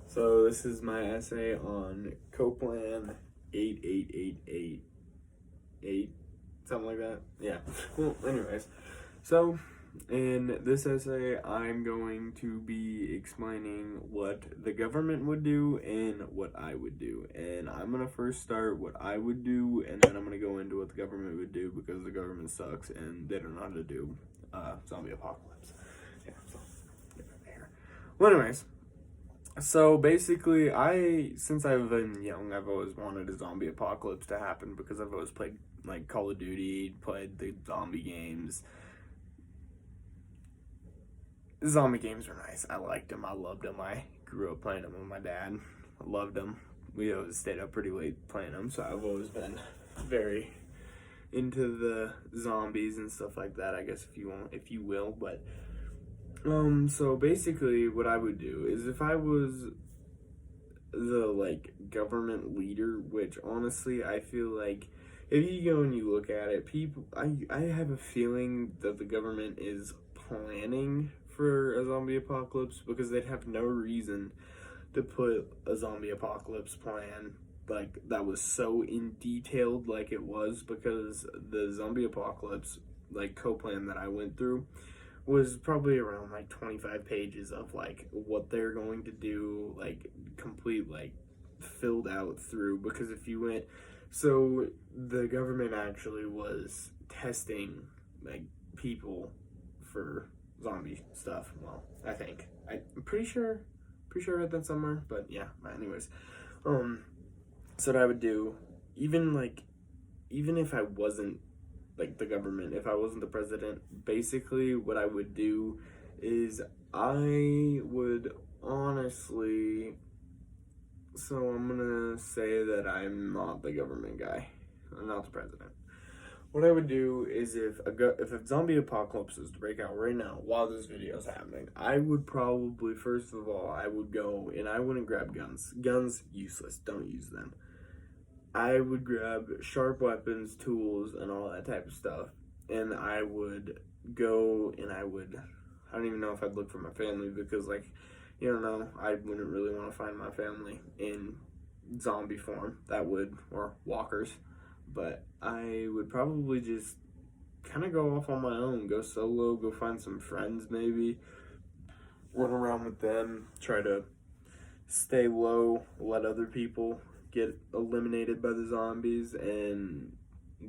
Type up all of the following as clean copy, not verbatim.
So this is my essay on conplan 88888, something like that. Yeah. Well, anyways, so in this essay, I'm going to be explaining what the government would do and what I would do. And I'm gonna first start what I would do, and then I'm gonna go into what the government would do because the government sucks and they don't know how to do zombie apocalypse. Yeah. So get back here. Well, anyways. So basically, since I've been young, I've always wanted a zombie apocalypse to happen because I've always played like Call of Duty, played the zombie games. The zombie games were nice. I liked them. I loved them. I grew up playing them with my dad. I loved them. We always stayed up pretty late playing them, so I've always been very into the zombies and stuff like that, I guess, if you will, but so basically what I would do is if I was the like government leader, which honestly I feel like if you go and you look at it, I have a feeling that the government is planning for a zombie apocalypse because they'd have no reason to put a zombie apocalypse plan like that was so in detailed like it was, because the zombie apocalypse like co-plan that I went through was probably around like 25 pages of like what they're going to do, like complete like filled out through, because if you went, so the government actually was testing like people for zombie stuff. Well, I'm pretty sure I read that somewhere, but yeah, anyways. So what I would do, even if I wasn't like the government, if I wasn't the president, basically what I would do is I would honestly, so I'm gonna say that I'm not the government guy. I'm not the president. What I would do is if a zombie apocalypse is to break out right now while this video is happening, I would probably, first of all, I would go and I wouldn't grab guns. Guns, useless, don't use them. I would grab sharp weapons, tools, and all that type of stuff. And I would go and I don't even know if I'd look for my family because, like, you don't know, I wouldn't really want to find my family in zombie form. Or walkers. But I would probably just kind of go off on my own, go solo, go find some friends maybe, run around with them, try to stay low, let other people get eliminated by the zombies, and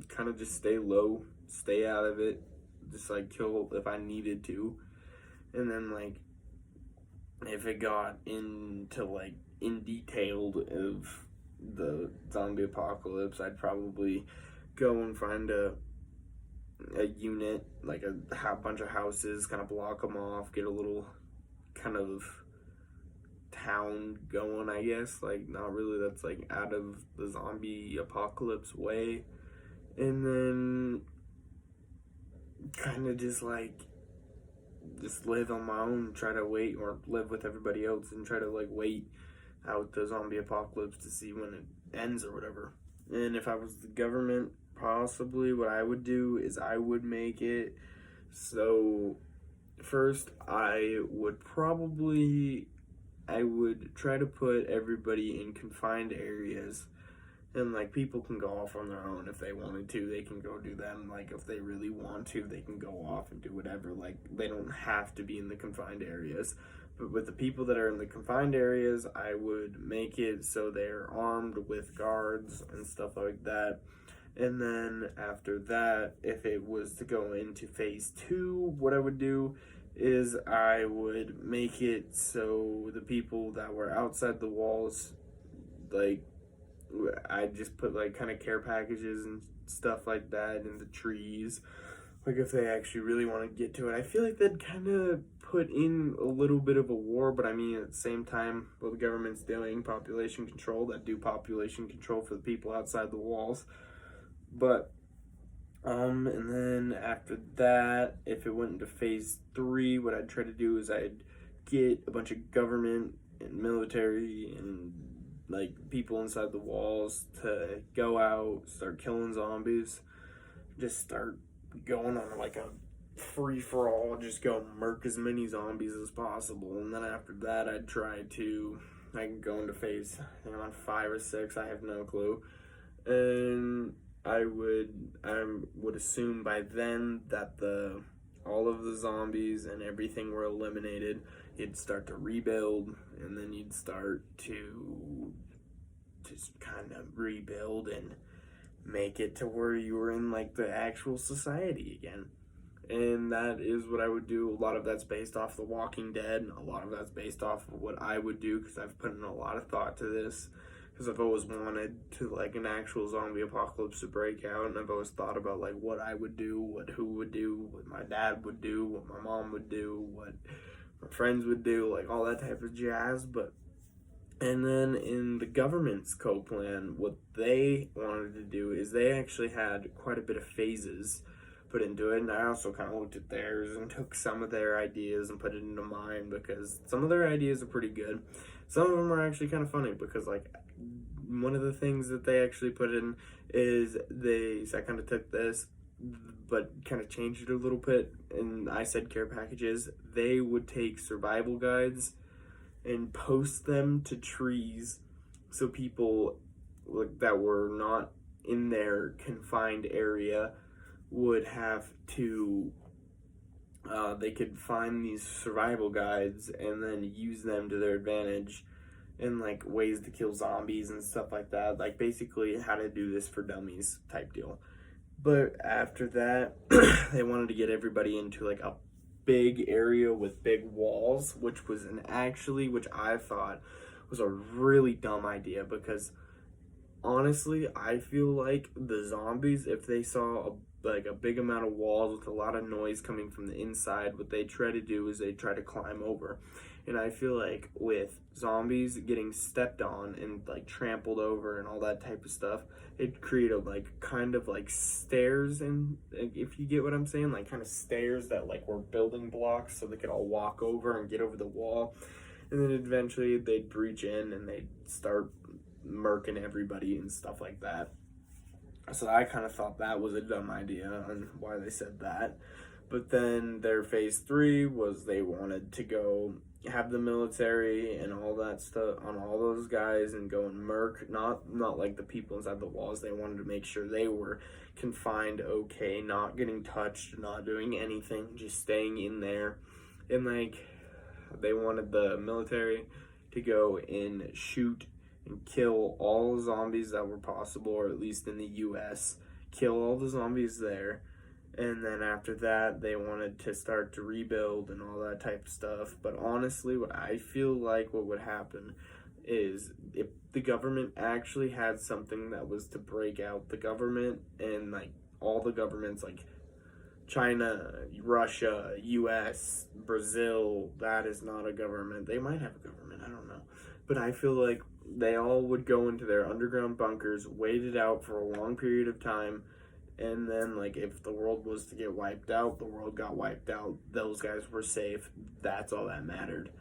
kind of just stay low, stay out of it, just like kill if I needed to. And then like if it got into like in detailed of the zombie apocalypse, I'd probably go and find a unit, like a bunch of houses, kind of block them off, get a little kind of town going, I guess, like not really, that's like out of the zombie apocalypse way, and then kind of just live on my own, try to wait, or live with everybody else and try to like wait out the zombie apocalypse to see when it ends or whatever. And if I was the government, possibly what I would do is I would make it so first I would try to put everybody in confined areas, and like people can go off on their own if they wanted to. They can go do them. Like if they really want to, they can go off and do whatever. Like they don't have to be in the confined areas. But with the people that are in the confined areas, I would make it so they're armed with guards and stuff like that. And then after that, if it was to go into phase 2, what I would do is I would make it so the people that were outside the walls, like I just put like kind of care packages and stuff like that in the trees, like if they actually really want to get to it. I feel like they'd kind of put in a little bit of a war, but I mean at the same time what the government's doing, population control, that do population control for the people outside the walls. But and then after that, if it went into phase 3, what I'd try to do is I'd get a bunch of government and military and like people inside the walls to go out, start killing zombies, just start going on like a free for all, just go murk as many zombies as possible. And then after that, I'd try to, I can go into phase, I think I'm on 5 or 6, I have no clue. And I would assume by then that all of the zombies and everything were eliminated. You'd start to rebuild, and then you'd start to just kind of rebuild and make it to where you were in like the actual society again. And that is what I would do. A lot of that's based off The Walking Dead, and a lot of that's based off of what I would do, because I've put in a lot of thought to this, because I've always wanted to like an actual zombie apocalypse to break out, and I've always thought about like what I would do, who would do, what my dad would do, what my mom would do, what my friends would do, like all that type of jazz. And then in the government's co-plan, what they wanted to do is they actually had quite a bit of phases put into it, and I also kind of looked at theirs and took some of their ideas and put it into mine, because some of their ideas are pretty good. Some of them are actually kind of funny, because like one of the things that they actually put in is so I kind of took this but kind of changed it a little bit, and I said care packages. They would take survival guides and post them to trees, so people like that were not in their confined area would have to they could find these survival guides and then use them to their advantage, and like ways to kill zombies and stuff like that, like basically how to do this for dummies type deal. But after that they wanted to get everybody into like a big area with big walls, which I thought was a really dumb idea, because honestly I feel like the zombies, if they saw a big amount of walls with a lot of noise coming from the inside, what they try to do is they try to climb over. And I feel like with zombies getting stepped on and like trampled over and all that type of stuff, it created like kind of like stairs, and if you get what I'm saying, like kind of stairs that like were building blocks so they could all walk over and get over the wall. And then eventually they'd breach in and they'd start murking everybody and stuff like that. So I kind of thought that was a dumb idea on why they said that. But then their phase 3 was they wanted to go have the military and all that stuff on all those guys and go and murk, not like the people inside the walls. They wanted to make sure they were confined okay, not getting touched, not doing anything, just staying in there. And like they wanted the military to go and shoot and kill all the zombies that were possible, or at least in the US, kill all the zombies there. And then after that, they wanted to start to rebuild and all that type of stuff. But honestly, what I feel like what would happen is if the government actually had something that was to break out the government, and like all the governments like China, Russia, US, Brazil, that is not a government. They might have a government, I don't know. But I feel like they all would go into their underground bunkers, wait it out for a long period of time, and then like if the world was to get wiped out, the world got wiped out. Those guys were safe. That's all that mattered.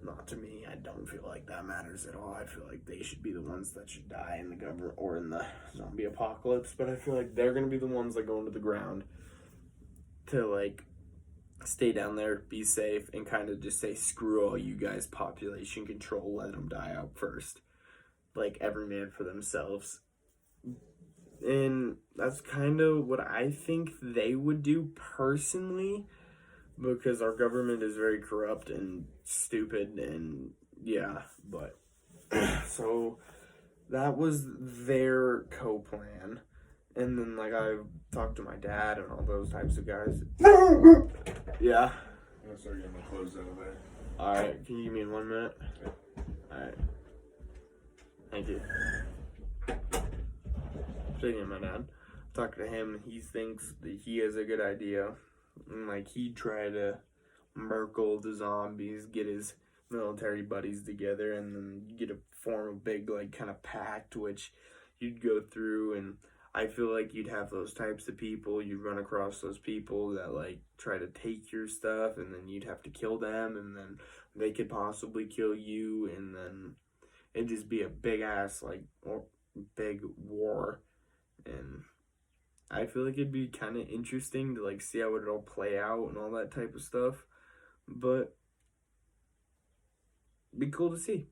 Not to me. I don't feel like that matters at all. I feel like they should be the ones that should die in the government or in the zombie apocalypse. But I feel like they're gonna be the ones that go into the ground to like stay down there, be safe, and kind of just say, screw all you guys, population control, let them die out first. Like every man for themselves. And that's kind of what I think they would do personally, because our government is very corrupt and stupid, and yeah, but so that was their co-plan. And then like I talked to my dad and all those types of guys. Yeah. I'm gonna start getting my clothes out of there. Alright, can you give me in 1 minute? Alright. Thank you. Speaking of my dad, talked to him, he thinks that he has a good idea. And like he'd try to Merkel the zombies, get his military buddies together, and then form a big like kind of pact, which you'd go through. And I feel like you'd have those types of people, you'd run across those people that like try to take your stuff, and then you'd have to kill them, and then they could possibly kill you, and then it'd just be a big ass like big war. And I feel like it'd be kind of interesting to like see how it all play out and all that type of stuff, but it'd be cool to see.